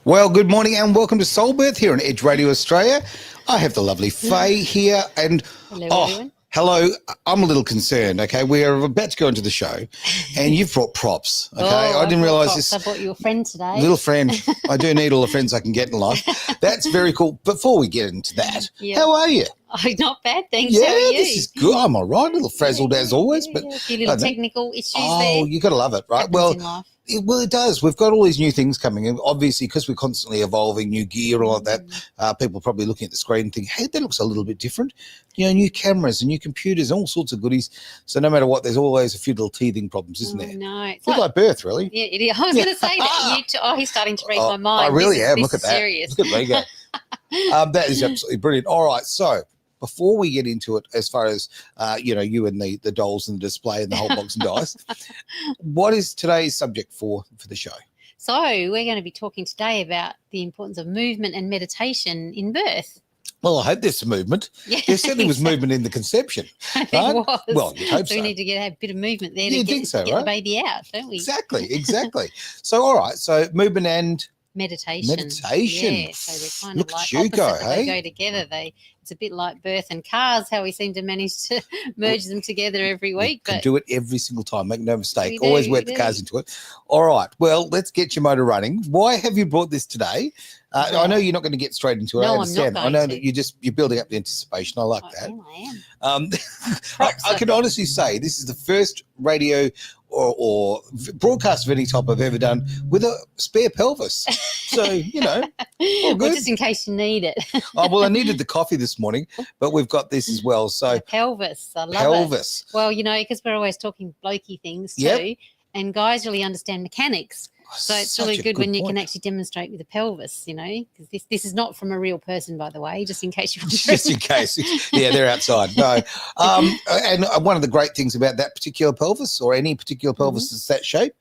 Well, good morning and welcome to Soulbirth here on Edge Radio Australia. I have the lovely Faye here and Hello, everyone. Hello. I'm a little concerned, okay? We are about to go into the show and you've brought props, okay? I didn't realise this. I brought you a friend today. Little friend. I do need all the friends I can get in life. That's very cool. Before we get into that, how are you? Oh, not bad, thanks. Yeah, How are you? this is good. I'm all right. A little frazzled as always. But a few little technical issues there. Oh, you got to love it, right? Happens in life. It does. We've got all these new things coming in. Obviously, because we're constantly evolving, new gear and all of that, people probably looking at the screen and think, hey, that looks a little bit different. You know, new cameras and new computers and all sorts of goodies. So no matter what, there's always a few little teething problems, isn't there? No. It's like birth, really. Yeah, it is. I was going to say that. He's starting to read my mind. I really am. Look at that. Serious. Look at me go. That is absolutely brilliant. All right, so before we get into it, as far as, you and the dolls and the display and the whole box and dice, what is today's subject for the show? So we're going to be talking today about the importance of movement and meditation in birth. Well, I hope there's some movement. Yeah, there certainly was movement in the conception. I think it was. Well, you'd hope so. We need to get a bit of movement there to you get, think so, get right? the baby out, don't we? Exactly. So, all right. So, movement and meditation. Yeah, so we're kind Look of like at you go, opposite, but hey? they go together. It's a bit like birth and cars, how we seem to manage to merge them together every week. But do it every single time. Make no mistake. We Always do, work we the cars do. into it. All right. Well, let's get your motor running. Why have you brought this today? I know you're not going to get straight into it. No, I I'm understand. not I going know to. that you're building up the anticipation. I like that. I am. I can honestly say this is the first radio or broadcast of any type I've ever done with a spare pelvis. So, all Well, good. just in case you need it. I needed the coffee this morning, but we've got this as well. So The pelvis. I love pelvis. it. Well, because we're always talking blokey things too. Yep. And guys really understand mechanics. So it's Such really a good when you point. can actually demonstrate with the pelvis, because this is not from a real person, by the way, just in case you're Just in case. Yeah, they're outside. No. And one of the great things about that particular pelvis or any particular pelvis is that shape.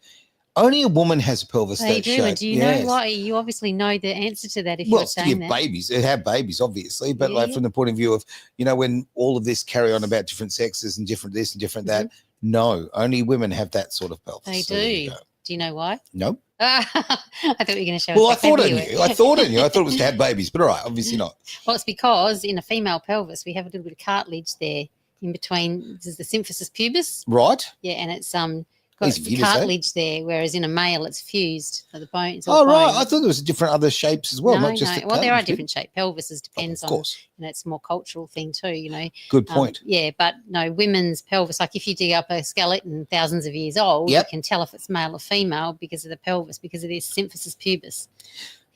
Only a woman has a pelvis They that do. shape. And do you know why? You obviously know the answer to that if Well, you're saying that. babies. It have babies, obviously, but like Yeah. from the point of view of, when all of this carry on about different sexes and different this and different that, no, only women have that sort of pelvis. They So there you do. go. Do you know why? No. I thought you were going to show Well, I us how thought I clever knew. you were. I thought it was to have babies, but all right, obviously not. Well, it's because in a female pelvis, we have a little bit of cartilage there in between. This is the symphysis pubis. Right? Yeah, and it's got Easy for you the to say. cartilage there, whereas in a male, it's fused. So the bone. It's Oh, all right. bone. I thought there was different other shapes as well, no, not just the Well, there are cartilage bit. different shaped pelvises. Depends Of on. course. It's a more cultural thing too. Good point. Yeah, but no, women's pelvis. Like if you dig up a skeleton thousands of years old, Yep. you can tell if it's male or female because of the pelvis, because of this symphysis pubis.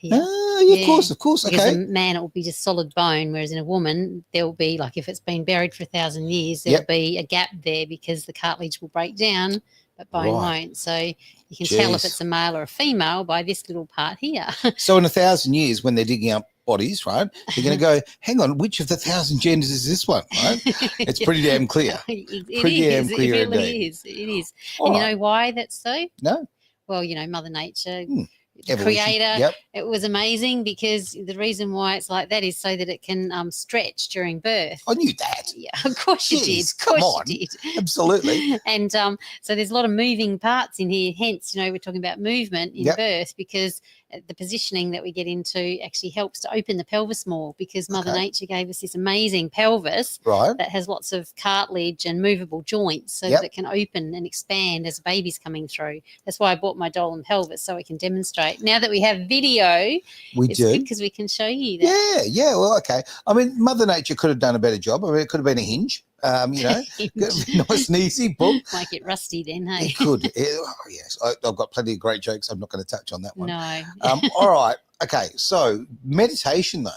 Yeah. Of course. Because Okay. a man, it will be just solid bone, whereas in a woman, there will be, like if it's been buried for 1,000 years, there will be a gap there because the cartilage will break down, but bone won't. So you can tell if it's a male or a female by this little part here. So in 1,000 years, when they're digging up bodies, right, they're going to go, hang on, which of the 1,000 genders is this one, right? It's pretty damn clear. It really is. It is. All and right. you know why that's so? No. Well, Mother Nature, the Evolution. creator, Yep. it was amazing because the reason why it's like that is so that it can stretch during birth. I knew that. Yeah, of course you did. Jeez, Of course come on. you did. Absolutely. And so there's a lot of moving parts in here. Hence, we're talking about movement in birth because the positioning that we get into actually helps to open the pelvis more because Mother Nature gave us this amazing pelvis that has lots of cartilage and movable joints so that it can open and expand as a baby's coming through. That's why I bought my doll and pelvis so we can demonstrate. Now that we have video, it's good because we can show you that. Yeah. Well, okay. I mean, Mother Nature could have done a better job. I mean, it could have been a hinge. Nice and easy. Boom. Might get rusty then, hey? It could. Yes. I've got plenty of great jokes. I'm not going to touch on that one. No. All right. Okay. So meditation, though.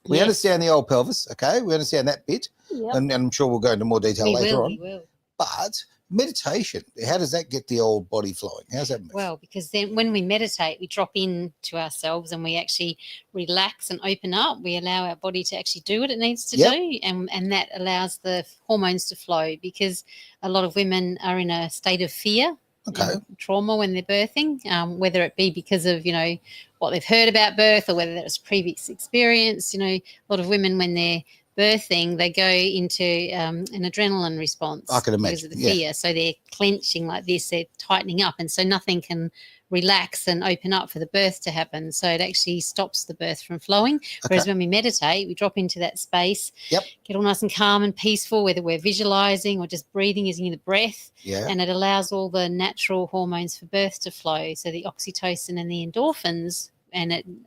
We understand the old pelvis. Okay. We understand that bit. Yep. And I'm sure we'll go into more detail later on. We will. But meditation, how does that get the old body flowing? How's that move? Well, because then when we meditate, we drop into ourselves and we actually relax and open up. We allow our body to actually do what it needs to do, and that allows the hormones to flow because a lot of women are in a state of fear. Trauma when they're birthing, whether it be because of, what they've heard about birth or whether that's previous experience. A lot of women when they're birthing, they go into an adrenaline response. I can imagine. Because of the fear. So they're clenching like this, they're tightening up, and so nothing can relax and open up for the birth to happen. So it actually stops the birth from flowing. Whereas when we meditate, we drop into that space, get all nice and calm and peaceful, whether we're visualizing or just breathing using the breath. And it allows all the natural hormones for birth to flow. So the oxytocin and the endorphins,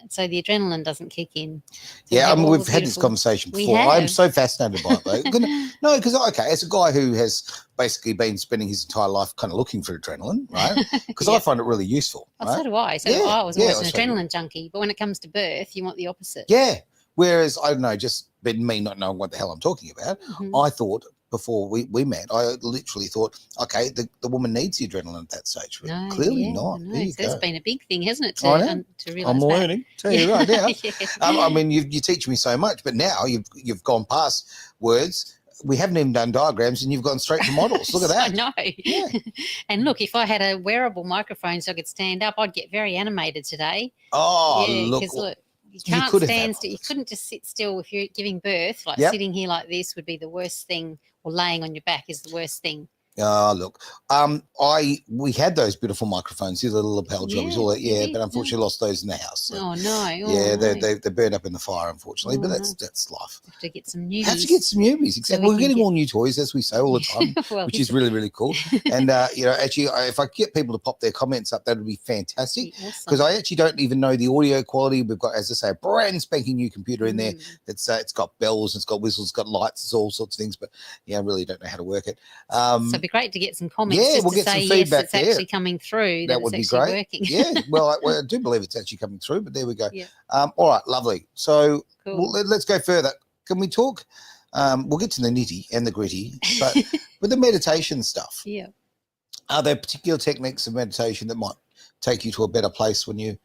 so the adrenaline doesn't kick in. So I mean, we've had this conversation before. I'm so fascinated by it, though. No, because, as a guy who has basically been spending his entire life kind of looking for adrenaline, right? Because I find it really useful. So do I. So I was always an adrenaline junkie. But when it comes to birth, you want the opposite. Whereas, I don't know, just been me not knowing what the hell I'm talking about, I thought, before we met, I literally thought, okay, the woman needs the adrenaline at that stage. But clearly not. No. So that's been a big thing, hasn't it, to realise I'm learning. Tell you right now. Yeah. I mean, you teach me so much, but now you've gone past words. We haven't even done diagrams, and you've gone straight to models. Look at that. I know. Yeah. And look, if I had a wearable microphone so I could stand up, I'd get very animated today. Look. You can't stand still. You couldn't just sit still if you're giving birth. Like sitting here like this would be the worst thing, or laying on your back is the worst thing. Look, we had those beautiful microphones, the little lapel jobs, all that, but unfortunately lost those in the house. So. Oh no! They burned up in the fire, unfortunately. But that's life. Have to get some newbies. Exactly. So we're getting all new toys, as we say all the time, which is really, really cool. And actually, if I get people to pop their comments up, that would be fantastic. Because I actually don't even know the audio quality. We've got, as I say, a brand spanking new computer in there. That's it's got bells, it's got whistles, it's got lights, it's all sorts of things. But I really don't know how to work it. So it'd be great to get some comments. We'll get some feedback. It's actually coming through. That would be great. Working. I do believe it's actually coming through, but there we go. All right, lovely. So let's go further. Can we talk? We'll get to the nitty and the gritty, but with the meditation stuff. Are there particular techniques of meditation that might take you to a better place when you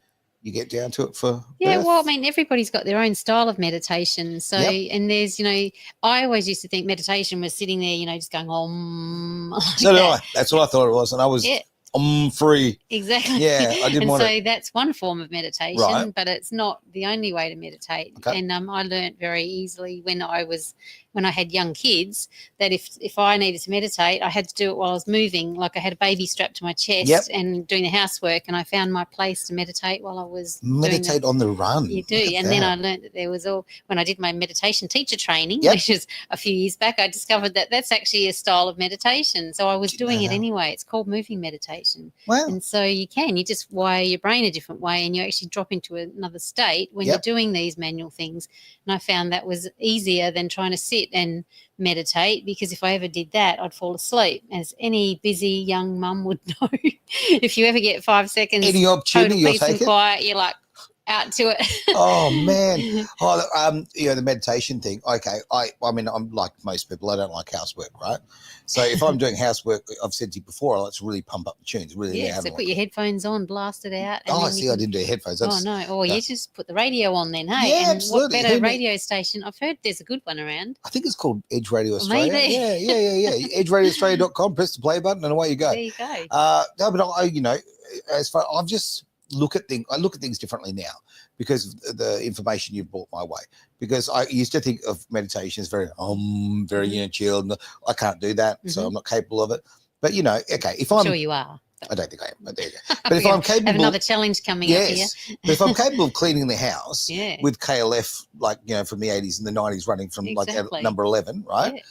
get down to it for birth? Well, I mean, everybody's got their own style of meditation. So, and there's, I always used to think meditation was sitting there, just going, like so did I. That's what I thought it was. And I was free. Exactly. I didn't want so that's one form of meditation, but it's not the only way to meditate. And I learned very easily when I had young kids that if I needed to meditate, I had to do it while I was moving. Like I had a baby strapped to my chest and doing the housework, and I found my place to meditate while I was meditate on the run. You do. And then I learned that there was when I did my meditation teacher training, which was a few years back, I discovered that that's actually a style of meditation. So I was doing it anyway. It's called moving meditation. Wow. And so you just wire your brain a different way, and you actually drop into another state when you're doing these manual things. And I found that was easier than trying to sit and meditate, because if I ever did that, I'd fall asleep, as any busy young mum would know. If you ever get 5 seconds any opportunity, total peace and quiet, you're like out to it. Oh man. The meditation thing. Okay. I mean, I'm like most people, I don't like housework, right? So if I'm doing housework, I've said to you before, I like to really pump up the tunes, really. So put your headphones on, blast it out. And I didn't do headphones. You just put the radio on then, hey? Yeah, and absolutely. What better radio station? I've heard there's a good one around. I think it's called Edge Radio Australia. Maybe. Yeah. EdgeRadioAustralia.com, press the play button and away you go. There you go. But as far I've just look at things differently now because of the information you've brought my way. Because I used to think of meditation as very chill, and I can't do that, so I'm not capable of it. But if I'm sure you are. I don't think I am, but there you go. But if I'm capable, have another challenge coming up here. But if I'm capable of cleaning the house with KLF, from the 80s and the 90s, running from like number 11, right?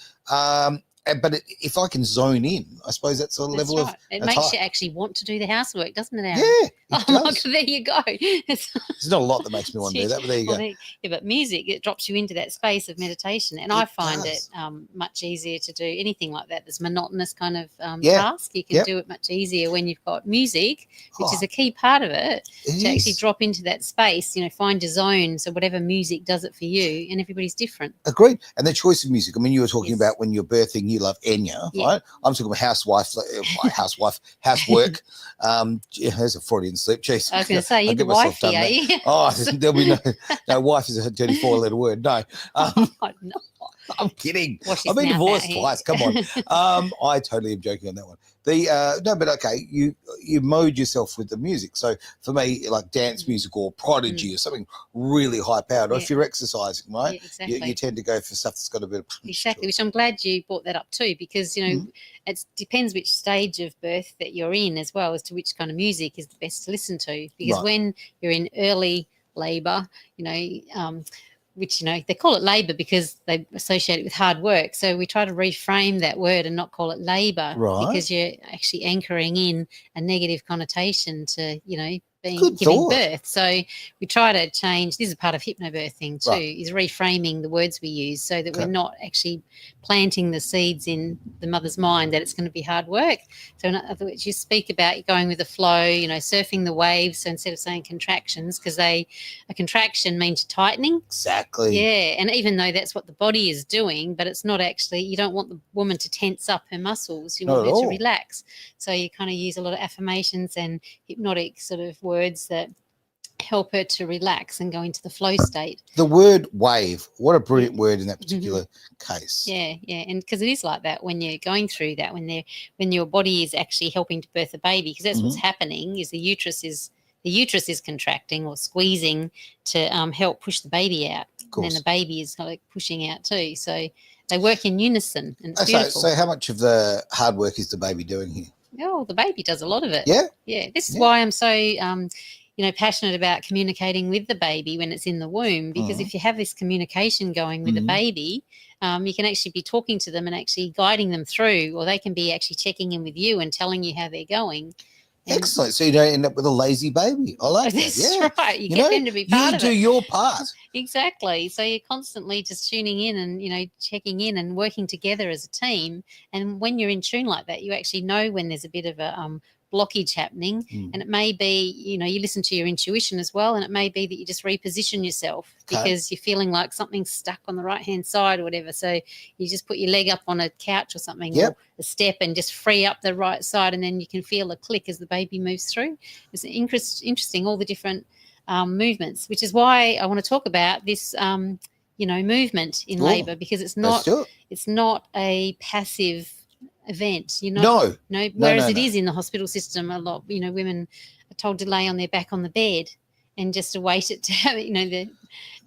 But if I can zone in, I suppose that's a level of it makes you actually want to do the housework, doesn't it, Aaron? Yeah, it does. There you go. There's not a lot that makes me want to do that, but there you go. But music, it drops you into that space of meditation, and I find it much easier to do anything like that. This monotonous kind of task, you can do it much easier when you've got music, which is a key part of it, to actually drop into that space, find your zone. So whatever music does it for you, and everybody's different. Agreed. And the choice of music, I mean, you were talking about when you're birthing, you love Enya, right? I'm talking about housework. There's a Freudian slip. Jeez. I was going to say, you're the wifey, are you? There'll be no wife is a dirty 4-letter word. No. No. I'm kidding. Wash his I've been mouth out divorced here. twice. Come on. I totally am joking on that one. No, but okay, you mode yourself with the music. So for me, like dance music or Prodigy or something really high powered. Or if you're exercising, right? Yeah, exactly. You tend to go for stuff that's got a bit of exactly, which I'm glad you brought that up too, because it depends which stage of birth that you're in as well as to which kind of music is the best to listen to. Because when you're in early labour, which they call it labour because they associate it with hard work. So we try to reframe that word and not call it labour, because you're actually anchoring in a negative connotation to giving birth. So we try to change. This is part of hypnobirthing too, is reframing the words we use so that we're not actually planting the seeds in the mother's mind that it's going to be hard work. So in other words, you speak about going with the flow, surfing the waves. So instead of saying contractions, because a contraction means tightening. Exactly. Yeah, and even though that's what the body is doing, but it's not actually, you don't want the woman to tense up her muscles. You want her to relax. So you kind of use a lot of affirmations and hypnotic sort of words that help her to relax and go into the flow state. The word wave, what a brilliant word in that particular case. Yeah, and because it is like that when you're going through that, when your body is actually helping to birth a baby, because that's what's happening, is the uterus is contracting or squeezing to help push the baby out, and then the baby is like pushing out too. So they work in unison, and it's beautiful. So how much of the hard work is the baby doing here? Oh, the baby does a lot of it. Yeah. This is why I'm so passionate about communicating with the baby when it's in the womb, because if you have this communication going with the baby, you can actually be talking to them and actually guiding them through, or they can be actually checking in with you and telling you how they're going. Excellent. So you don't end up with a lazy baby. I like that. That's right. You get them to be part of it. You do your part. Exactly. So you're constantly just tuning in and, checking in and working together as a team. And when you're in tune like that, you actually know when there's a bit of a blockage happening. And it may be, you listen to your intuition as well. And it may be that you just reposition yourself because you're feeling like something's stuck on the right-hand side or whatever. So you just put your leg up on a couch or something or a step and just free up the right side, and then you can feel a click as the baby moves through. It's interesting, all the different movements, which is why I want to talk about this, movement in labour, because it's not a passive event. Whereas it is in the hospital system. A lot, women are told to lay on their back on the bed and just await it to have, the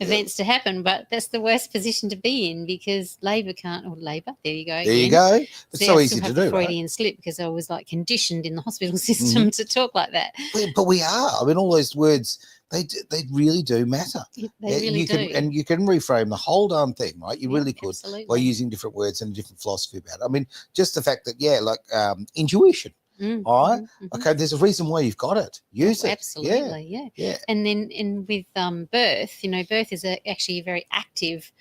events to happen. But that's the worst position to be in, because labour can't, or labour, there you go. There you go. It's so easy to do, Freudian slip, because I was like conditioned in the hospital system to talk like that. But we are. I mean, all those words, they really do matter. They really do. And you can reframe the whole darn thing, right? You really could, absolutely, by using different words and a different philosophy about it. I mean, just the fact that, intuition. All right. Okay. There's a reason why you've got it. Use it. Absolutely. Yeah. And then with birth, birth is actually a very active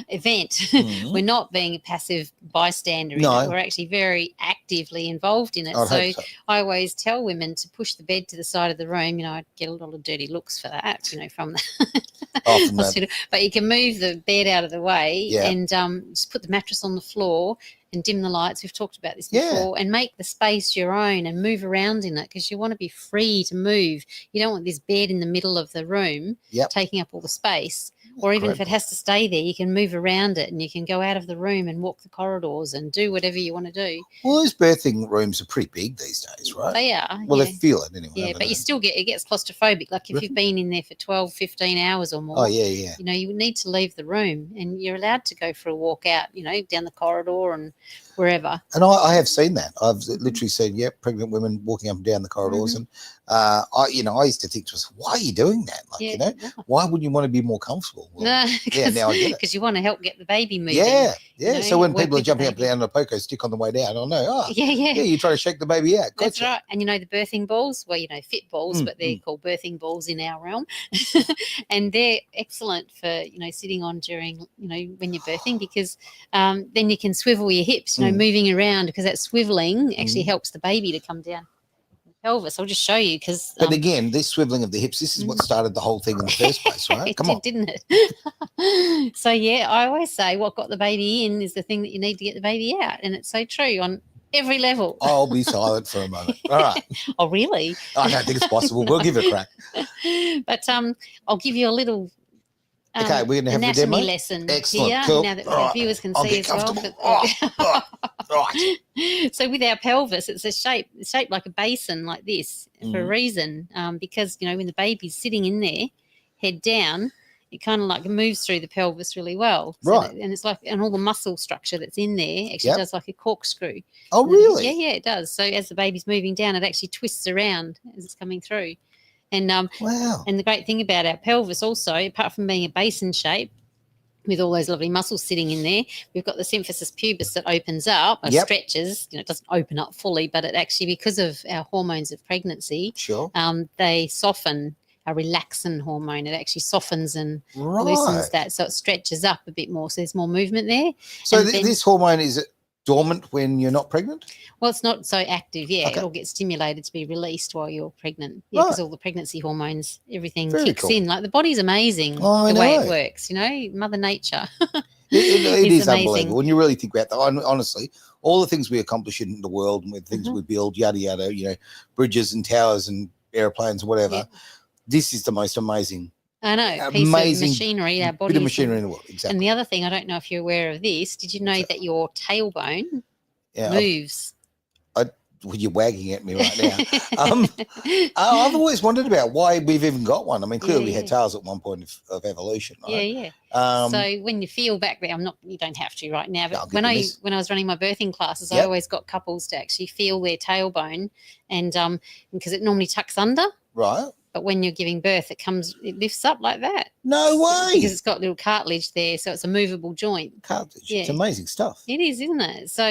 event. We're not being a passive bystander in it. We're actually very actively involved in it. So I always tell women to push the bed to the side of the room. I get a lot of dirty looks for that, from the hospital. But you can move the bed out of the way and just put the mattress on the floor and dim the lights. We've talked about this before, and make the space your own and move around in it, because you want to be free to move. You don't want this bed in the middle of the room taking up all the space. Or even if it has to stay there, you can move around it, and you can go out of the room and walk the corridors and do whatever you want to do. Well, those birthing rooms are pretty big these days, right? They are. Well, they feel it anyway. Yeah, but you still it gets claustrophobic. Like if you've been in there for 12, 15 hours or more. You need to leave the room, and you're allowed to go for a walk out, down the corridor and wherever. And I have seen that. I've literally seen, pregnant women walking up and down the corridors. And, I used to think to myself, why are you doing that? Like, why wouldn't you want to be more comfortable? Well, now I get it. Because you want to help get the baby moving. Yeah. So when people are jumping up and down on a pogo stick on the way down, I'll know, you try to shake the baby out. Gotcha. That's right. And the birthing balls, fit balls, but they're called birthing balls in our realm. And they're excellent for, sitting on during, when you're birthing, because then you can swivel your hips, moving around, because that swiveling actually helps the baby to come down the pelvis. I'll just show you, because but again, this swiveling of the hips, this is what started the whole thing in the first place, right? Come on, didn't it? So I always say what got the baby in is the thing that you need to get the baby out, and it's so true on every level. I'll be silent for a moment. All right. Oh, really? I don't think it's possible. We'll give it a crack. But I'll give you a little Okay, we're going to have a anatomy demo. lesson Excellent, here. cool. Now that All the right. viewers can I'll see get as well. comfortable. Right. So with our pelvis, it's shaped like a basin like this for a reason, because when the baby's sitting in there, head down, it kind of like moves through the pelvis really well. So Right. and it's like, and all the muscle structure that's in there actually does like a corkscrew. Oh, really? Yeah, it does. So as the baby's moving down, it actually twists around as it's coming through. And Wow. and the great thing about our pelvis also, apart from being a basin shape with all those lovely muscles sitting in there, we've got the symphysis pubis that opens up or stretches. It doesn't open up fully, but it actually, because of our hormones of pregnancy, they soften. A relaxin hormone, it actually softens and loosens that, so it stretches up a bit more, so there's more movement there. So this hormone, is it dormant when you're not pregnant? Well, it's not so active. It'll get stimulated to be released while you're pregnant, because all the pregnancy hormones, everything kicks in. Like, the body's amazing the way it works, Mother Nature. It is unbelievable when you really think about that. Honestly, all the things we accomplish in the world, and with things we build, yada yada, bridges and towers and airplanes and whatever, this is the most amazing. I know, piece of machinery, our body. Bit of machinery in the world, exactly. And the other thing, I don't know if you're aware of this, did you know that your tailbone moves? Well, you're wagging at me right now. I've always wondered about why we've even got one. I mean, clearly we had tails at one point of evolution, right? So when you feel back there, you don't have to right now, but when I was running my birthing classes, I always got couples to actually feel their tailbone, and because it normally tucks under. Right. But when you're giving birth, it lifts up like that. No way. Because it's got little cartilage there, so it's a movable joint. Cartilage. It's amazing stuff. It is, isn't it? So,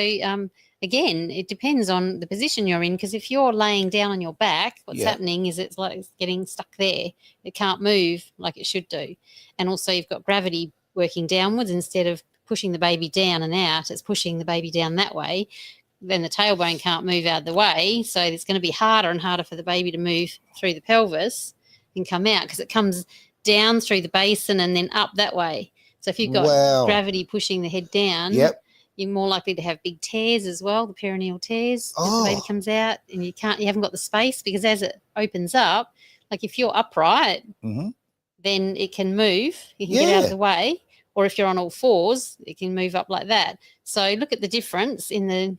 again, it depends on the position you're in, because if you're laying down on your back, what's happening is it's like it's getting stuck there. It can't move like it should do. And also you've got gravity working downwards instead of pushing the baby down and out. It's pushing the baby down that way. Then the tailbone can't move out of the way, so it's going to be harder and harder for the baby to move through the pelvis and come out, because it comes down through the basin and then up that way. So if you've got gravity pushing the head down, you're more likely to have big tears as well, the perineal tears, as the baby comes out, and you haven't got the space, because as it opens up, like if you're upright, then it can move, you can get out of the way, or if you're on all fours, it can move up like that. So look at the difference in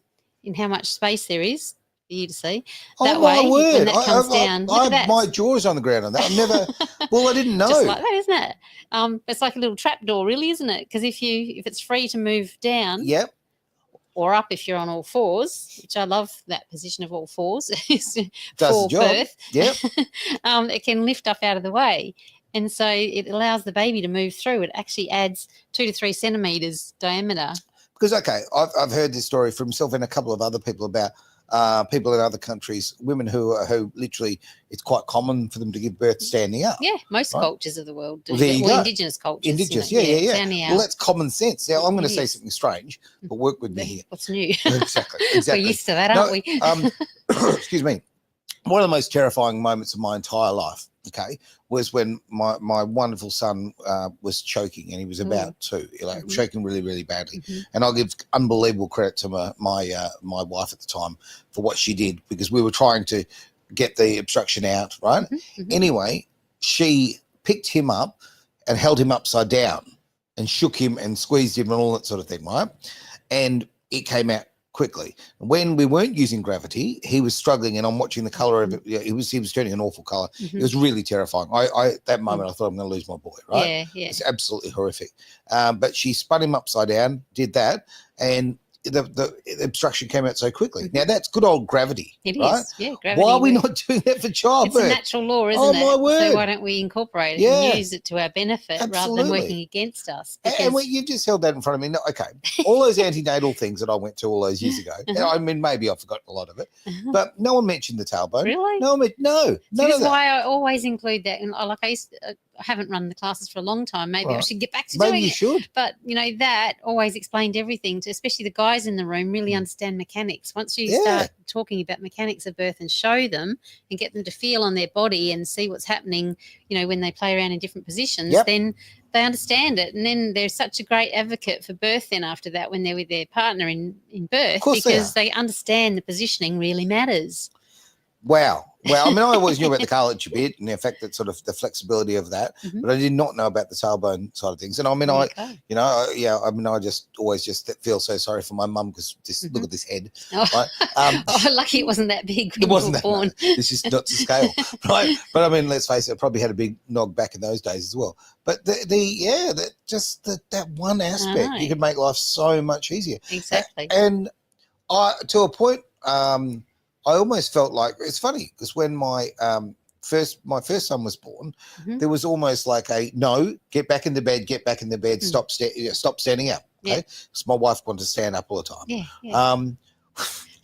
how much space there is for you to see. That way, when that comes down, look at that. My jaw is on the ground on that. I've never, I didn't know. Just like that, isn't it? It's like a little trapdoor, really, isn't it? Because if it's free to move down, or up if you're on all fours, which I love that position of all fours, for birth, it can lift up out of the way. And so it allows the baby to move through. It actually adds 2 to 3 centimetres diameter. Because, I've heard this story from myself and a couple of other people about people in other countries, women who literally, it's quite common for them to give birth standing up. Yeah, most cultures of the world do. Indigenous cultures. Indigenous, standing out. Well, that's common sense. Now, I'm going to say something strange, but work with me here. What's new? Exactly. We're used to that, aren't we? Excuse me. One of the most terrifying moments of my entire life, was when my wonderful son was choking, and he was about 2, choking really, really badly. And I'll give unbelievable credit to my wife at the time for what she did, because we were trying to get the obstruction out, right? Anyway, she picked him up and held him upside down and shook him and squeezed him and all that sort of thing, right? And it came out quickly. When we weren't using gravity, he was struggling, and I'm watching the color of it. He was turning an awful color. It was really terrifying. That moment I thought, I'm going to lose my boy, right? It's absolutely horrific. But she spun him upside down, did that, and the obstruction came out so quickly. Now that's good old gravity. It right? is, gravity. Why are we not doing that for childbirth? It's a natural law, isn't it? Oh my word! So why don't we incorporate it and use it to our benefit rather than working against us? And you've just held that in front of me. No, all those antenatal things that I went to all those years ago. I mean, maybe I've forgotten a lot of it, but no one mentioned the tailbone. Really? No, that's why I always include that. And I haven't run the classes for a long time. Maybe I should get back to doing it. Maybe you should. But, that always explained everything to, especially the guys in the room, really understand mechanics. Once you start talking about mechanics of birth and show them and get them to feel on their body and see what's happening, when they play around in different positions, then they understand it. And then they're such a great advocate for birth then after that when they're with their partner in birth, because they understand the positioning really matters. Wow. Well, I mean, I always knew about the cartilage a bit, and in fact, that sort of the flexibility of that, but I did not know about the tailbone side of things. And I mean, I mean, I just always just feel so sorry for my mum because just look at this head, right? Lucky it wasn't that big when It wasn't you were born. No, this is not to scale, right? But I mean, let's face it, it probably had a big nog back in those days as well. But that one aspect, you could make life so much easier. Exactly. And to a point, I almost felt like it's funny because when my first son was born, there was almost like a no, get back in the bed, stop standing up. Okay, because my wife wanted to stand up all the time.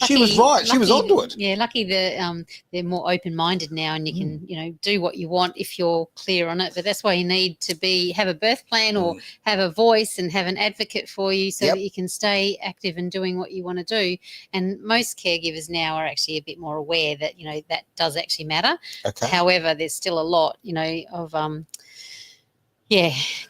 She was right. She was onto it. Yeah, lucky they're more open-minded now, and you can do what you want if you're clear on it. But that's why you need to have a birth plan or have a voice and have an advocate for you so that you can stay active and doing what you want to do. And most caregivers now are actually a bit more aware that that does actually matter. Okay. However, there's still a lot of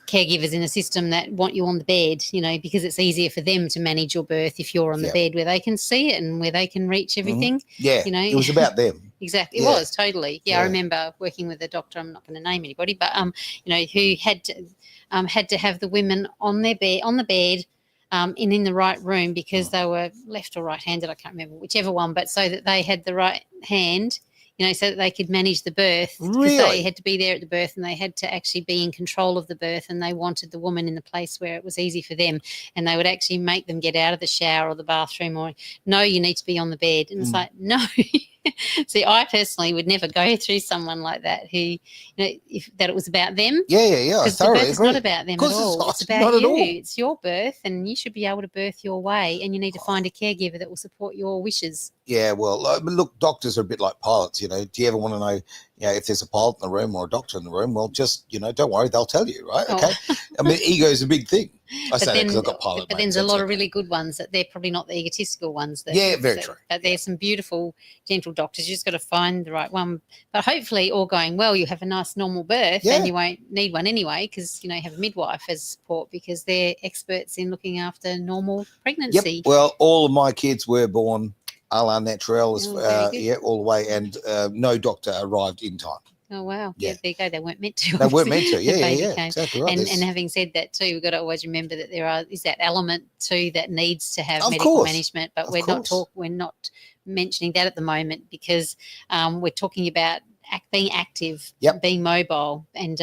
caregivers in the system that want you on the bed, because it's easier for them to manage your birth if you're on the bed where they can see it and where they can reach everything. Yeah, it was about them. Exactly, it was totally. Yeah, I remember working with a doctor. I'm not going to name anybody, but who had to have the women on the bed, in the right room because they were left or right-handed. I can't remember whichever one, but so that they had the right hand. So that they could manage the birth. Really? Because they had to be there at the birth and they had to actually be in control of the birth, and they wanted the woman in the place where it was easy for them, and they would actually make them get out of the shower or the bathroom or, no, you need to be on the bed. And it's like, no. See, I personally would never go through someone like that who, if that it was about them. Yeah. Because the birth is not about them at all. It's about you. All. It's your birth, and you should be able to birth your way, and you need to find a caregiver that will support your wishes. Yeah, well, look, doctors are a bit like pilots, Do you ever want to know, if there's a pilot in the room or a doctor in the room? Well, just, don't worry, they'll tell you, right? Okay. I mean, ego is a big thing. I say that because I've got pilot But there's a lot of really good ones that they're probably not the egotistical ones. Very true. But there's some beautiful, gentle doctors. You just got to find the right one. But hopefully, all going well, you have a nice normal birth and you won't need one anyway because, you have a midwife as support because they're experts in looking after normal pregnancy. Yep. Well, all of my kids were born a la naturelle, all the way, and no doctor arrived in time. Oh, wow. Yeah, there you go. They weren't meant to. They weren't meant to. Yeah, exactly right. And having said that too, we've got to always remember that is that element too that needs to have medical management, but we're not mentioning that at the moment because we're talking about being active, being mobile. And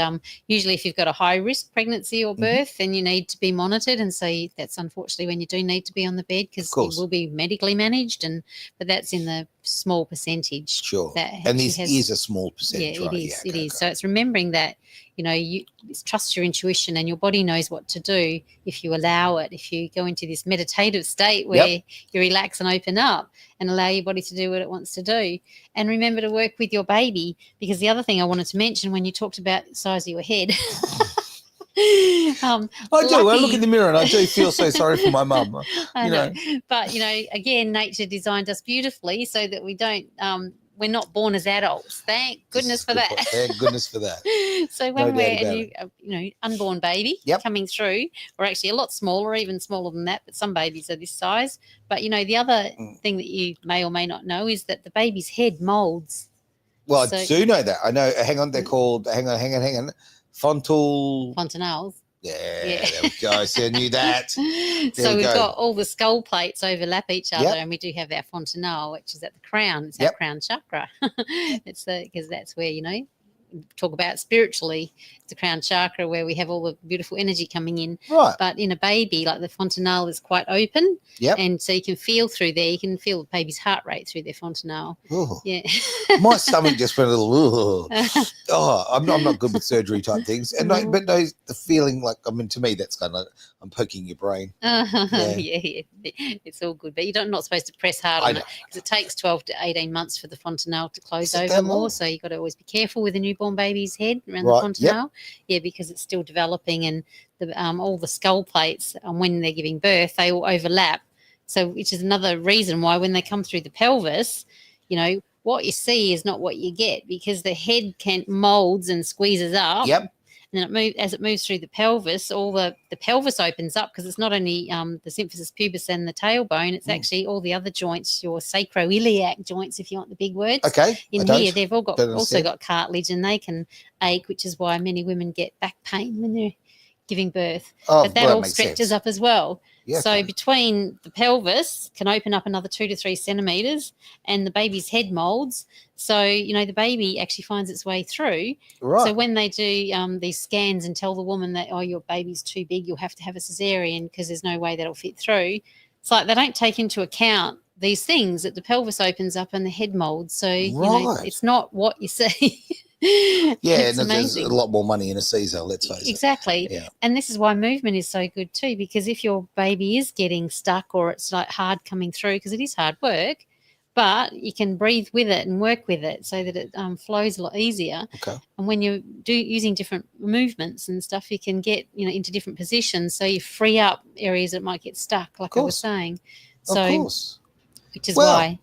usually if you've got a high-risk pregnancy or birth, then you need to be monitored. And so that's unfortunately when you do need to be on the bed because it will be medically managed. But that's in the small percentage. Sure. And this is a small percentage, right? It is. It is. So it's remembering that, you trust your intuition and your body knows what to do if you allow it, if you go into this meditative state where you relax and open up and allow your body to do what it wants to do. And remember to work with your baby because the other thing I wanted to mention when you talked about the size of your head I do. I look in the mirror and I do feel so sorry for my mum. I know. But, again, nature designed us beautifully so that we don't we're not born as adults. Thank goodness for that. Thank goodness for that. So when we're a new, unborn baby coming through, we're actually a lot smaller, even smaller than that, but some babies are this size. But, the other thing that you may or may not know is that the baby's head molds. Well, I do know that. I know. Hang on. They're called, hang on. Fontanelles. Yeah, there we go. So I knew that. So we've got all the skull plates overlap each other, and we do have our fontanelle, which is at the crown. It's our crown chakra. It's because that's where talk about spiritually. It's the crown chakra where we have all the beautiful energy coming in. Right. But in a baby, like the fontanelle is quite open. Yep. And so you can feel through there. You can feel the baby's heart rate through their fontanelle. Ooh. Yeah. My stomach just went a little. I'm not good with surgery type things. And but the feeling like to me that's kind of I'm poking your brain. Yeah. It's all good, but you're not supposed to press hard on it because it takes 12 to 18 months for the fontanelle to close over more. So you've got to always be careful with a newborn baby's head around the fontanelle. Yeah, because it's still developing and all the skull plates when they're giving birth, they all overlap. So which is another reason why when they come through the pelvis, what you see is not what you get because the head molds and squeezes up. Yep. And then as it moves through the pelvis, all the pelvis opens up, because it's not only the symphysis pubis and the tailbone, it's actually all the other joints, your sacroiliac joints, if you want the big words. Okay. In here, they've all got also got cartilage, and they can ache, which is why many women get back pain when they're giving birth. But that all stretches up as well. Yeah, so between the pelvis can open up another 2 to 3 centimetres, and the baby's head moulds. So, the baby actually finds its way through. Right. So when they do these scans and tell the woman that, oh, your baby's too big, you'll have to have a cesarean because there's no way that'll fit through, it's like they don't take into account these things, that the pelvis opens up and the head moulds. So, it's not what you see. Yeah, and there's a lot more money in a Caesar, let's face it. Exactly. Yeah. And this is why movement is so good too, because if your baby is getting stuck or it's like hard coming through, because it is hard work, but you can breathe with it and work with it so that it flows a lot easier. Okay. And when you're using different movements and stuff, you can get into different positions, so you free up areas that might get stuck, like I was saying. So, of course. Which is why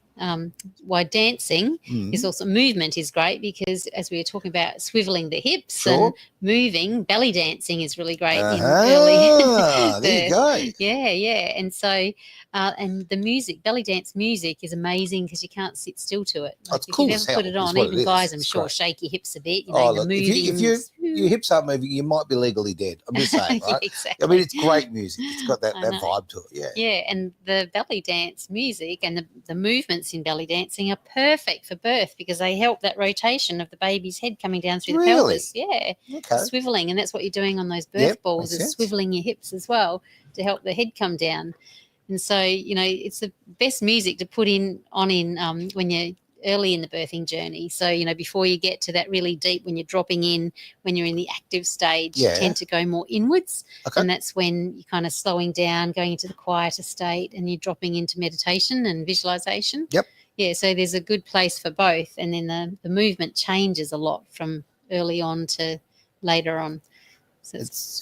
dancing is also, movement is great, because as we were talking about swiveling the hips and moving, belly dancing is really great in early there you go. Yeah. And so and the music, belly dance music, is amazing because you can't sit still to it. Like, if you've ever put it on, even guys, I'm sure, shake your hips a bit. Look, if your hips aren't moving, you might be legally dead. I'm just saying, right? Exactly. I mean, it's great music. It's got that vibe to it. Yeah, and the belly dance music and the movements in belly dancing are perfect for birth, because they help that rotation of the baby's head coming down through the pelvis. Yeah, swiveling, and that's what you're doing on those birth balls, is swiveling your hips as well to help the head come down. And so, it's the best music to put on when you're early in the birthing journey. So, before you get to that really deep, when you're dropping in, when you're in the active stage, you tend to go more inwards. Okay. And that's when you're kind of slowing down, going into the quieter state, and you're dropping into meditation and visualization. Yep. Yeah, so there's a good place for both. And then the movement changes a lot from early on to later on. So it's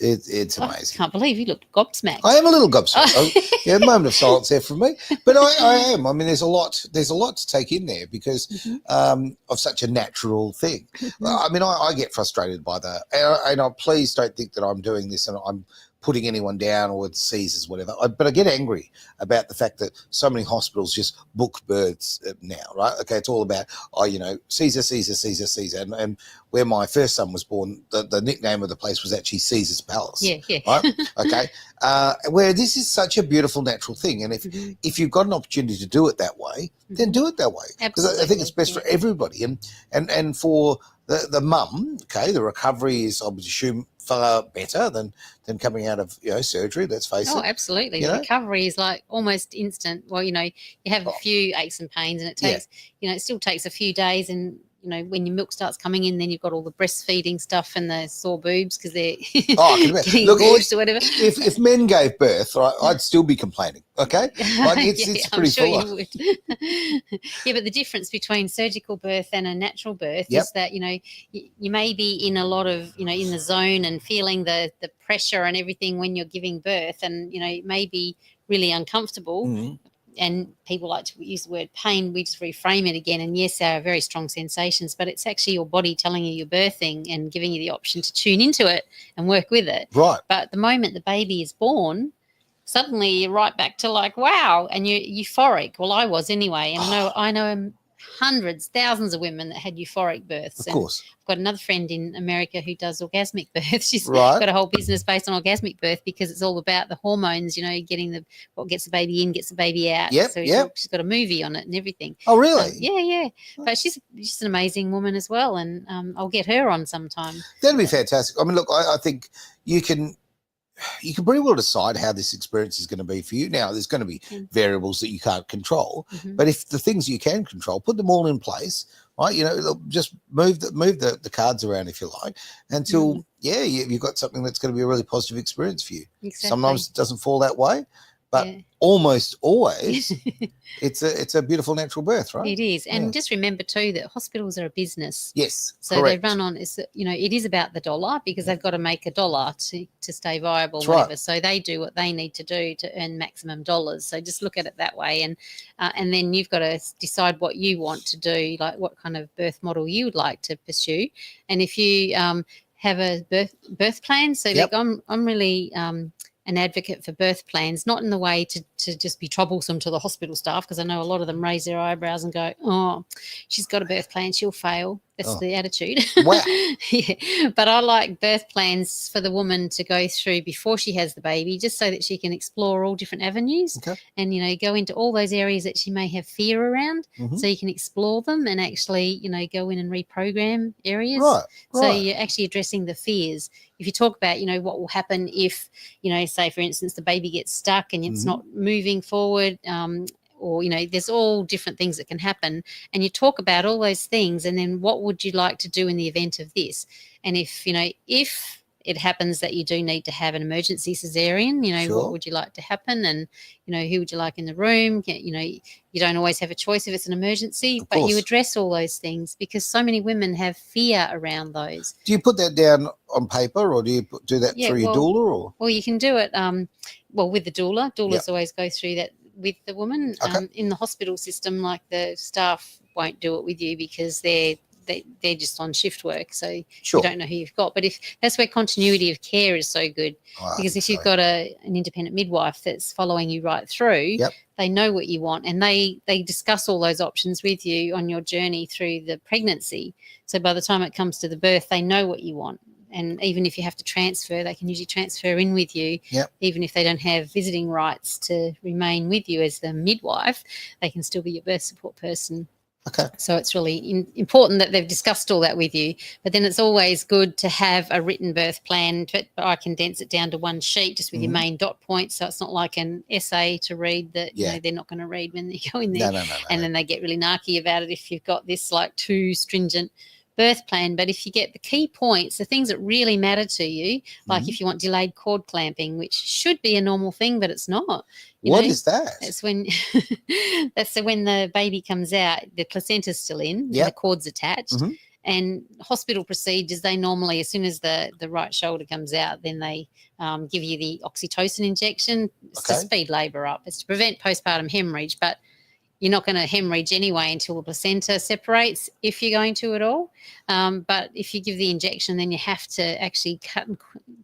amazing. I can't believe you looked gobsmacked. I am a little gobsmacked. A moment of silence there from me. But I am. I mean, there's a lot to take in there because of such a natural thing. I mean, I get frustrated by that. And please don't think that I'm doing this and I'm putting anyone down or with Caesars, whatever. But I get angry about the fact that so many hospitals just book births now, right? Okay, it's all about, Caesar, Caesar, Caesar, Caesar. And where my first son was born, the nickname of the place was actually Caesar's Palace. Yeah. Right? Okay. Where this is such a beautiful natural thing. And if you've got an opportunity to do it that way, then do it that way. Because I think it's best for everybody. And for the mum, okay, the recovery is, I would assume, far better than coming out of surgery, let's face it. Oh, absolutely. The recovery is like almost instant. Well, you have a few aches and pains, and it takes it still takes a few days, and when your milk starts coming in, then you've got all the breastfeeding stuff and the sore boobs because they're getting gorged or whatever. If men gave birth, I'd still be complaining, okay? Like it's pretty full. I'm sure you would. Yeah, but the difference between surgical birth and a natural birth is that, you may be in a lot of, in the zone and feeling the pressure and everything when you're giving birth, and, it may be really uncomfortable. Mm-hmm. And people like to use the word pain. We just reframe it again. And yes, there are very strong sensations, but it's actually your body telling you you're birthing and giving you the option to tune into it and work with it. Right. But the moment the baby is born, suddenly you're right back to like, wow, and you're euphoric. Well, I was anyway. And I know hundreds, thousands of women that had euphoric births. Of course. I've got another friend in America who does orgasmic births. She's got a whole business based on orgasmic birth because it's all about the hormones, getting what gets the baby in, gets the baby out. Yep, so she's got a movie on it and everything. Oh, really? Yeah. But she's an amazing woman as well, and I'll get her on sometime. That'd be fantastic. I mean, look, I think you can pretty well decide how this experience is going to be for you. Now, there's going to be variables that you can't control, but if the things you can control, put them all in place, right? Just move the cards around, if you like, until you've got something that's going to be a really positive experience for you. Exactly. Sometimes it doesn't fall that way, but almost always it's a beautiful natural birth, right? It is. And just remember too that hospitals are a business. Yes, so correct. They run on, it is about the dollar, because they've got to make a dollar to stay viable. That's whatever. Right. So they do what they need to do to earn maximum dollars. So just look at it that way, and then you've got to decide what you want to do, like what kind of birth model you would like to pursue. And if you have a birth plan. So Yep. like I'm really an advocate for birth plans, not in the way to just be troublesome to the hospital staff, because I know a lot of them raise their eyebrows and go, oh, she's got a birth plan, she'll fail. That's the attitude. Wow. Yeah. But I like birth plans for the woman to go through before she has the baby, just so that she can explore all different avenues and, go into all those areas that she may have fear around. So you can explore them and actually, go in and reprogram areas. Right. So you're actually addressing the fears. If you talk about, what will happen if, say, for instance, the baby gets stuck and it's not moving forward, or, there's all different things that can happen. And you talk about all those things, and then what would you like to do in the event of this? And if it happens that you do need to have an emergency cesarean, what would you like to happen? And, who would you like in the room? You don't always have a choice if it's an emergency, but you address all those things, because so many women have fear around those. Do you put that down on paper, or do you do that through your doula? Or? Well, you can do it with the doula. Doulas always go through that with the woman. In the hospital system, like, the staff won't do it with you because they're just on shift work, so you don't know who you've got. But if that's where continuity of care is so good, because if you've got an independent midwife that's following you right through, they know what you want, and they discuss all those options with you on your journey through the pregnancy. So by the time it comes to the birth, they know what you want. And even if you have to transfer, they can usually transfer in with you. Even if they don't have visiting rights to remain with you as the midwife, they can still be your birth support person. So it's really important that they've discussed all that with you. But then it's always good to have a written birth plan. But I condense it down to one sheet just with your main dot points, so it's not like an essay to read that they're not going to read when they go in there. No. Then they get really narky about it if you've got this like too stringent birth plan. But if you get the key points, the things that really matter to you, like if you want delayed cord clamping, which should be a normal thing, but it's not. What is that? That's when when the baby comes out, the placenta's still in, and the cord's attached. And hospital procedures, they normally, as soon as the right shoulder comes out, then they give you the oxytocin injection. It's to speed labour up. It's to prevent postpartum hemorrhage, but you're not going to hemorrhage anyway until the placenta separates, if you're going to at all. But if you give the injection, then you have to actually clamp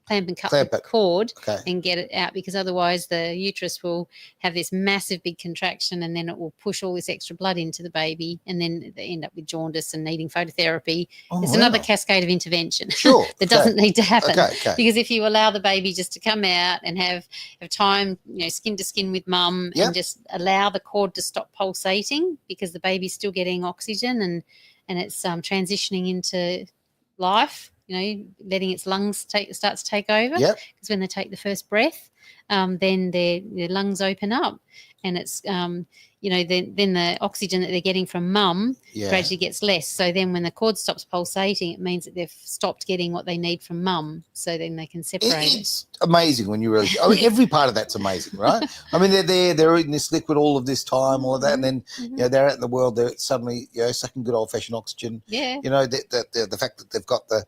the cord and get it out, because otherwise the uterus will have this massive big contraction, and then it will push all this extra blood into the baby, and then they end up with jaundice and needing phototherapy. It's another cascade of intervention that doesn't need to happen. Because if you allow the baby just to come out and have time, skin to skin with mum, and just allow the cord to stop pulsating, because the baby's still getting oxygen and it's transitioning into life, letting its lungs start to take over. Because when they take the first breath, then their lungs open up, and it's then the oxygen that they're getting from mum gradually gets less. So then when the cord stops pulsating, it means that they've stopped getting what they need from mum, so then they can separate It's amazing when you really every part of that's amazing, right? I mean, they're eating this liquid all of this time, all of that, and then they're out in the world, they're suddenly sucking good old-fashioned oxygen. The fact that they've got the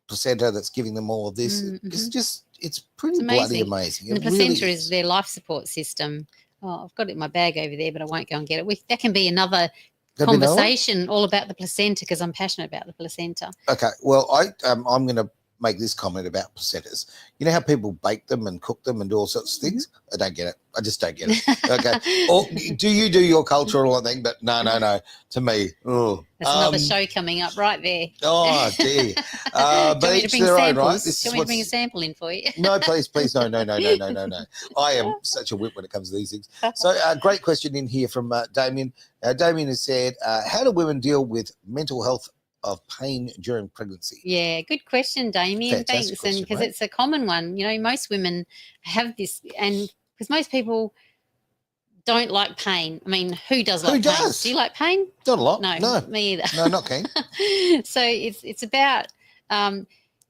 placenta that's giving them all of this, it's pretty bloody amazing. And the placenta is their life support system. Oh, I've got it in my bag over there, but I won't go and get it. That can be another conversation all about the placenta, because I'm passionate about the placenta. Okay, well, I'm going to make this comment about placentas. You know how people bake them and cook them and do all sorts of things? I don't get it. I just don't get it. Okay. Or do you do your cultural thing? But no. To me, there's another show coming up right there. Oh dear. But each their own, right? Do you want me to bring a sample in for you? No, please, no. I am such a whip when it comes to these things. So, great question in here from Damien. Damien has said, "How do women deal with mental health of pain during pregnancy?" Yeah, good question, Damien. Thanks. And because it's a common one, most women have this, and because most people don't like pain. I mean, who does like pain? Do you like pain? Not a lot. No, me either. No, not keen. So it's about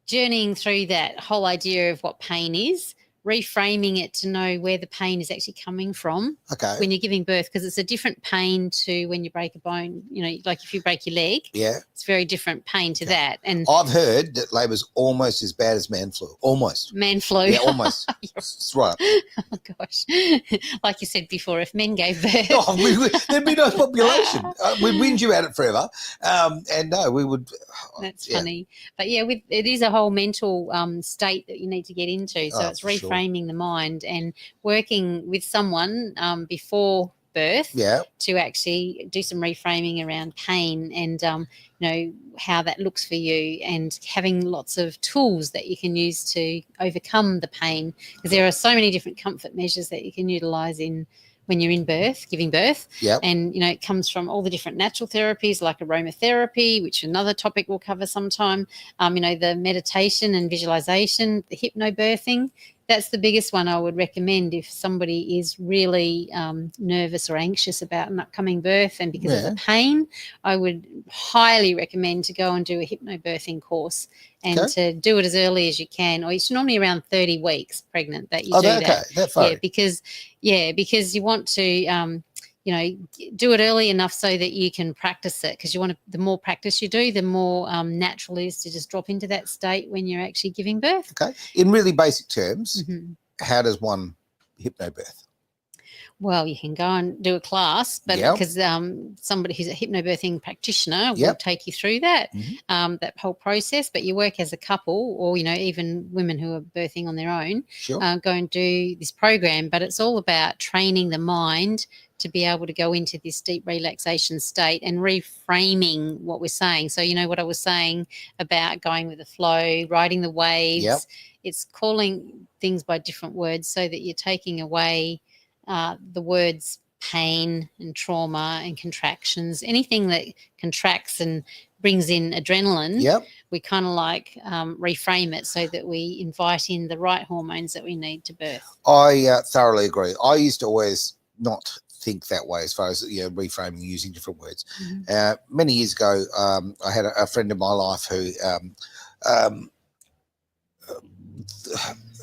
journeying through that whole idea of what pain is. reframing it to know where the pain is actually coming from when you're giving birth, because it's a different pain to when you break a bone. You know, like if you break your leg, it's very different pain to that. And I've heard that labour's almost as bad as man flu. Almost. Man flu. Yeah, almost. That's right. Oh, gosh. Like you said before, if men gave birth. There'd be no population. We'd whinge you at it forever. And no, we would. That's funny. But, yeah, it is a whole mental state that you need to get into. So it's reframing the mind and working with someone before birth to actually do some reframing around pain and, you know, how that looks for you, and having lots of tools that you can use to overcome the pain, because there are so many different comfort measures that you can utilise in when you're in birth, giving birth. And, you know, it comes from all the different natural therapies like aromatherapy, which another topic we'll cover sometime, you know, the meditation and visualization, the hypnobirthing. That's the biggest one I would recommend if somebody is really nervous or anxious about an upcoming birth, and because of the pain, I would highly recommend to go and do a hypnobirthing course, and to do it as early as you can, or it's normally around 30 weeks pregnant that you do that. That far. Because you want to you know, do it early enough so that you can practice it, because you want to, the more practice you do, the more natural it is to just drop into that state when you're actually giving birth. In really basic terms, how does one hypnobirth? Well, you can go and do a class, but because somebody who's a hypnobirthing practitioner will take you through that, that whole process. But you work as a couple, or, you know, even women who are birthing on their own, go and do this program. But it's all about training the mind to be able to go into this deep relaxation state and reframing what we're saying. So, you know, what I was saying about going with the flow, riding the waves, it's calling things by different words so that you're taking away the words pain and trauma and contractions, anything that contracts and brings in adrenaline. We kind of like reframe it so that we invite in the right hormones that we need to birth. I thoroughly agree. I used to always not think that way as far as, you know, reframing using different words. Many years ago, I had a friend in my life who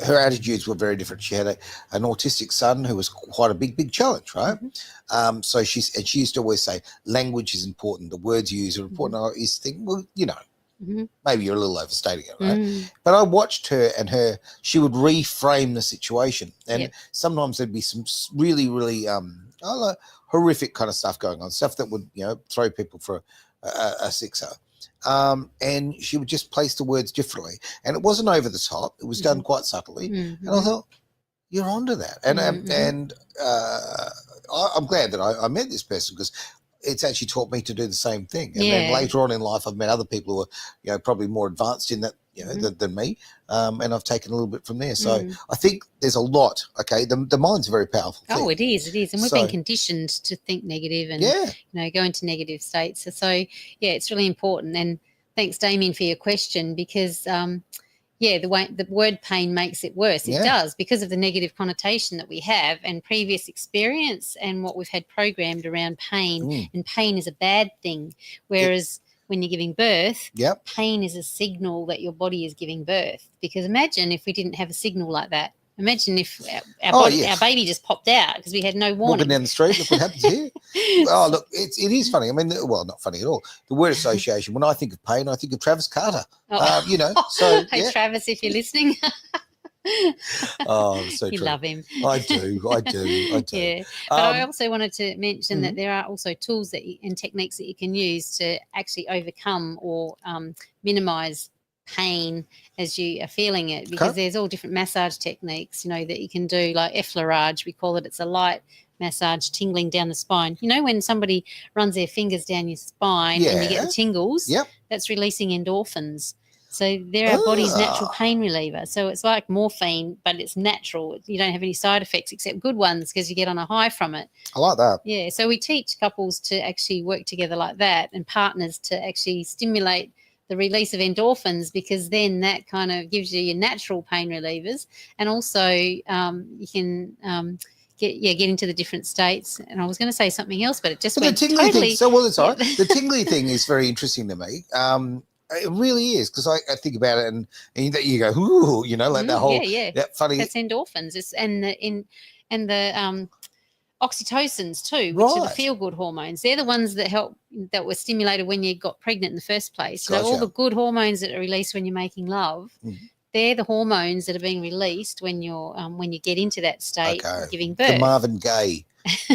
her attitudes were very different. She had an autistic son who was quite a big challenge, right? So she used to always say, language is important, the words you use are important. I used to think, well, you know, maybe you're a little overstating it, right? But I watched her, and she would reframe the situation, and sometimes there'd be some really horrific kind of stuff going on, stuff that would, you know, throw people for a sixer. And she would just place the words differently, and it wasn't over the top. It was done quite subtly, and I thought, you're onto that. And I'm glad that I met this person, because it's actually taught me to do the same thing. And then later on in life, I've met other people who are, you know, probably more advanced in that, you know, than me, and I've taken a little bit from there. So I think there's a lot. The mind's a very powerful thing. Oh, it is, and we've been conditioned to think negative and you know, go into negative states. So it's really important. And thanks, Damien, for your question, because the word pain makes it worse. It does, because of the negative connotation that we have and previous experience and what we've had programmed around pain. And pain is a bad thing, whereas when you're giving birth, pain is a signal that your body is giving birth. Because imagine if we didn't have a signal like that. Imagine if our baby just popped out because we had no warning. Walking down the street, look what happens here. Oh, look, it is funny. I mean, well, not funny at all. The word association, when I think of pain, I think of Travis Carter. You know, so hey, Travis, if you're listening. Oh, so you true. love him. I do. Yeah, but I also wanted to mention that there are also tools and techniques that you can use to actually overcome or minimise pain as you are feeling it, because there's all different massage techniques, you know, that you can do, like effleurage, we call it. It's a light massage tingling down the spine. You know, when somebody runs their fingers down your spine and you get the tingles, that's releasing endorphins. So they're our body's natural pain reliever. So it's like morphine, but it's natural. You don't have any side effects except good ones, because you get on a high from it. I like that. Yeah, so we teach couples to actually work together like that, and partners to actually stimulate the release of endorphins, because then that kind of gives you your natural pain relievers. And also you can get into the different states. And I was going to say something else, but it just went the tingly totally. Thing, so, well, it's all right. The tingly thing is very interesting to me. It really is, because I think about it, and you go, ooh, like that whole that funny, that's endorphins. It's and the oxytocins too, which are the right? feel-good hormones. They're the ones that were stimulated when you got pregnant in the first place. Gotcha. All the good hormones that are released when you're making love. Mhm. They're the hormones that are being released when you get into that state of giving birth. The Marvin Gaye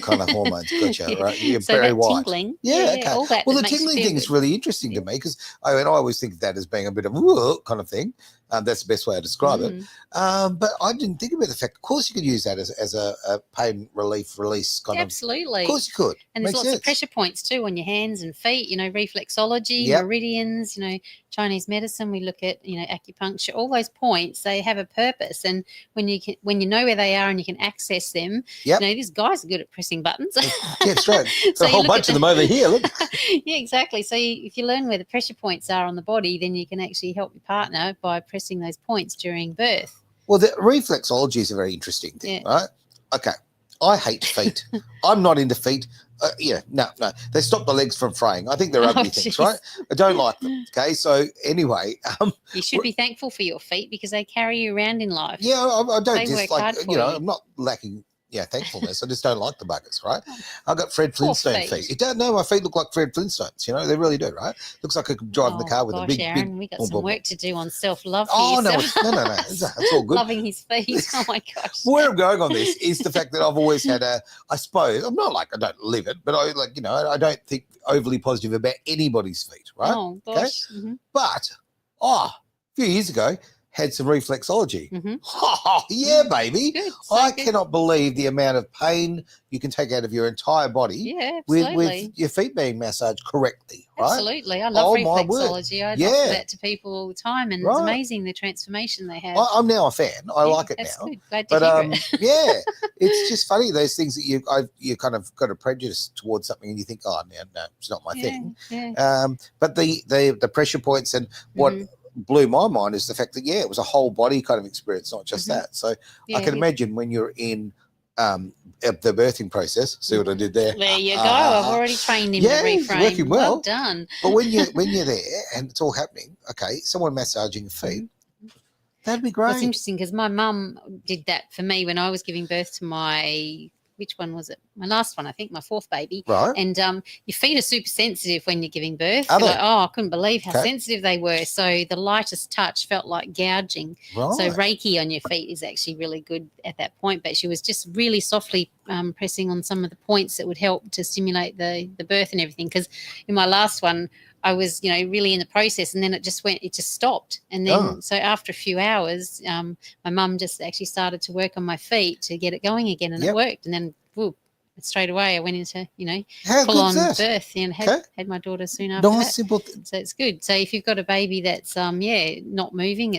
kind of hormones. Gotcha, right? You're so very that white. tingling, Okay. all that. Well, that the tingling thing is good. really interesting to me, because I always think of that as being a bit of a kind of thing. That's the best way to describe it. But I didn't think about the fact, of course, you could use that as a pain release kind Absolutely. Of course you could. And there's lots of pressure points too on your hands and feet, reflexology, meridians, Chinese medicine. We look at, acupuncture, all those points, they have a purpose. And when you know where they are and you can access them, these guys are good at pressing buttons. That's right. So a whole bunch of them over here, look. Yeah, exactly. So if you learn where the pressure points are on the body, then you can actually help your partner by pressing those points during birth. Well, the reflexology is a very interesting thing, right? Okay. I hate feet. I'm not into feet. No. They stop the legs from fraying. I think they're ugly things, right? I don't like them. Okay. So anyway, you should be thankful for your feet, because they carry you around in life. Yeah, I don't work hard for you. I'm not lacking thankfulness. I just don't like the buggers, right? I've got Fred Flintstone feet. You don't know, my feet look like Fred Flintstone's, they really do, right? Looks like I could drive in the car with a big, Aaron, we got some work to do on self-love. Oh, no, it's all good. Loving his feet. Oh, my gosh. Where I'm going on this is the fact that I've always had I suppose, I'm not like I don't live it, but I don't think overly positive about anybody's feet, right? Oh, gosh. Okay? Mm-hmm. But, a few years ago, had some reflexology. Mm-hmm. Oh, yeah, baby. Good. I cannot believe the amount of pain you can take out of your entire body with your feet being massaged correctly, right? Absolutely. I love reflexology. I offer that to people all the time, and it's amazing the transformation they have. I'm now a fan. I like it that's now. Good. Glad to hear it. It's just funny, those things that you kind of got a prejudice towards something and you think, oh, no, it's not my thing. Yeah. But the pressure points and what blew my mind is the fact that it was a whole body kind of experience, not just that. So I can imagine when you're in the birthing process. See what I did there? There you go. I've already trained him to reframe. It's working well Done. But when you're there and it's all happening, someone massaging your feet, that'd be great. Well, it's interesting because my mum did that for me when I was giving birth to which one was it? My last one, I think, my fourth baby. Right. And your feet are super sensitive when you're giving birth. Are they? Like, I couldn't believe how sensitive they were. So the lightest touch felt like gouging. Right. So Reiki on your feet is actually really good at that point. But she was just really softly pressing on some of the points that would help to stimulate the birth and everything. Because in my last one, I was, really in the process, and then it just stopped. And then, so after a few hours, my mum just actually started to work on my feet to get it going again, and it worked. And then, straight away, I went into, full-on birth and had my daughter soon after that. Simple. So it's good. So if you've got a baby that's, not moving,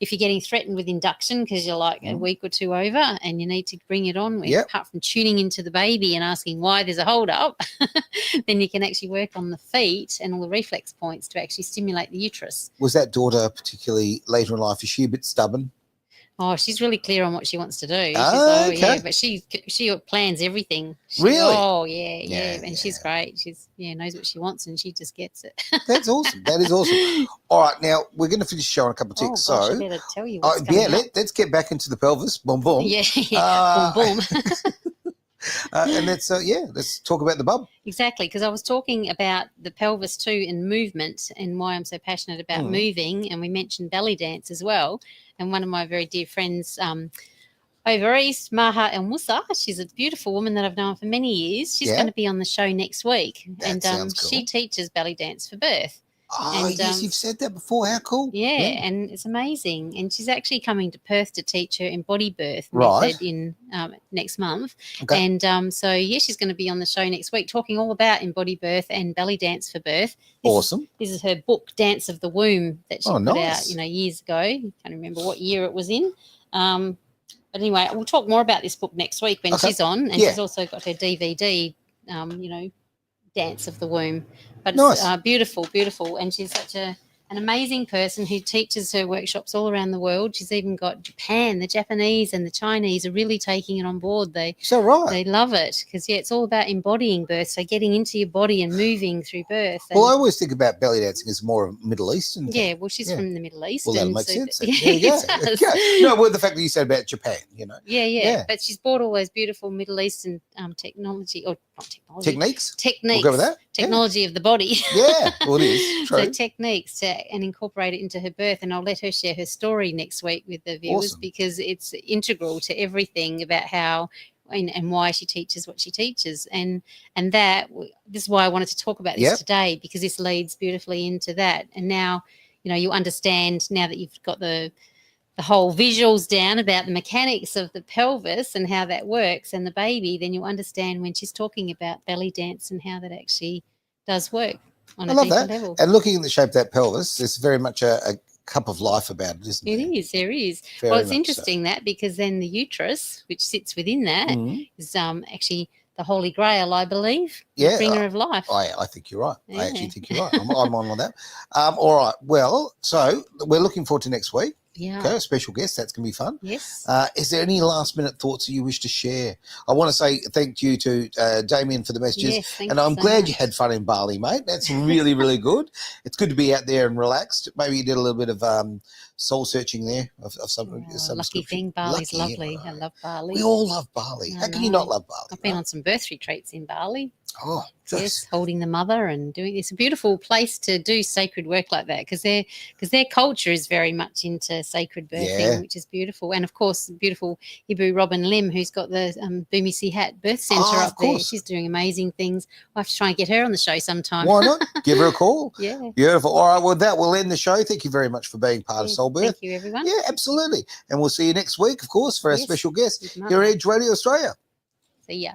if you're getting threatened with induction because you're like a week or two over and you need to bring it on, apart from tuning into the baby and asking why there's a hold up, then you can actually work on the feet and all the reflex points to actually stimulate the uterus. Was that daughter particularly later in life? Is she a bit stubborn? Oh, she's really clear on what she wants to do. But she plans everything. Really? Oh, yeah. And she's great. She's knows what she wants, and she just gets it. That's awesome. That is awesome. All right, now we're going to finish the show on a couple of ticks. Oh, gosh, I better tell you what's coming up. Let's get back into the pelvis. Boom, boom. Yeah. Boom, boom. And let's talk about the bum. Exactly, because I was talking about the pelvis too and movement and why I'm so passionate about moving, and we mentioned belly dance as well. And one of my very dear friends over east, Maha El Musa, she's a beautiful woman that I've known for many years. She's going to be on the show next week. That sounds cool. She teaches belly dance for birth. Oh, and, yes, you've said that before. How cool. Yeah, and it's amazing. And she's actually coming to Perth to teach her embody birth method in next month. Okay. And she's going to be on the show next week talking all about embody birth and belly dance for birth. Awesome. This is her book, Dance of the Womb, that she put out, years ago. I can't remember what year it was in. But anyway, we'll talk more about this book next week when she's on. And she's also got her DVD, Dance of the Womb. But it's beautiful, beautiful. And she's such an an amazing person who teaches her workshops all around the world. She's even got Japan, the Japanese and the Chinese are really taking it on board. Is that right? They love it because, it's all about embodying birth, so getting into your body and moving through birth. And, well, I always think about belly dancing as more of a Middle Eastern thing. yeah, well, she's from the Middle East. Well, that'll make sense. There Yeah, you go. it does. Okay. No, well, the fact that you said about Japan, Yeah. But she's brought all those beautiful Middle Eastern technology, or not technology. Techniques? Techniques. We'll go with that. Technology of the body. Yeah, well, it is. True. So techniques and incorporate it into her birth. And I'll let her share her story next week with the viewers because it's integral to everything about how and why she teaches what she teaches. And this is why I wanted to talk about this today, because this leads beautifully into that. And now, you understand, now that you've got the whole visuals down about the mechanics of the pelvis and how that works and the baby, then you understand when she's talking about belly dance and how that actually does work on a deeper level. And looking at the shape of that pelvis, there's very much a cup of life about it, isn't there? There is. Very well, it's much interesting that, because then the uterus, which sits within that, is actually the Holy Grail, I believe. Yeah, the bringer of life. I think you're right. Yeah. I actually think you're right. I'm on that. All right. Well, so we're looking forward to next week. Yeah. Okay, a special guest. That's going to be fun. Yes. Is there any last minute thoughts that you wish to share? I want to say thank you to Damien for the messages. Yes, and I'm glad you had fun in Bali, mate. That's really, really good. It's good to be out there and relaxed. Maybe you did a little bit of soul searching there of some lucky thing. Bali's lovely. I love Bali. We all love Bali. How can you not love Bali? I've been on some birth retreats in Bali. Oh, yes, holding the mother and doing. It's a beautiful place to do sacred work like that, because their culture is very much into sacred birthing, which is beautiful. And of course, beautiful Ibu Robin Lim, who's got the Bumi Sihat Birth Centre up there. She's doing amazing things. I'll have to try and get her on the show sometime. Why not? Give her a call. Yeah, beautiful. All right, well, that will end the show. Thank you very much for being part of Soulbirth. Thank you, everyone. Yeah, absolutely. And we'll see you next week, of course, for our special guest here at Edge Radio Australia. See ya.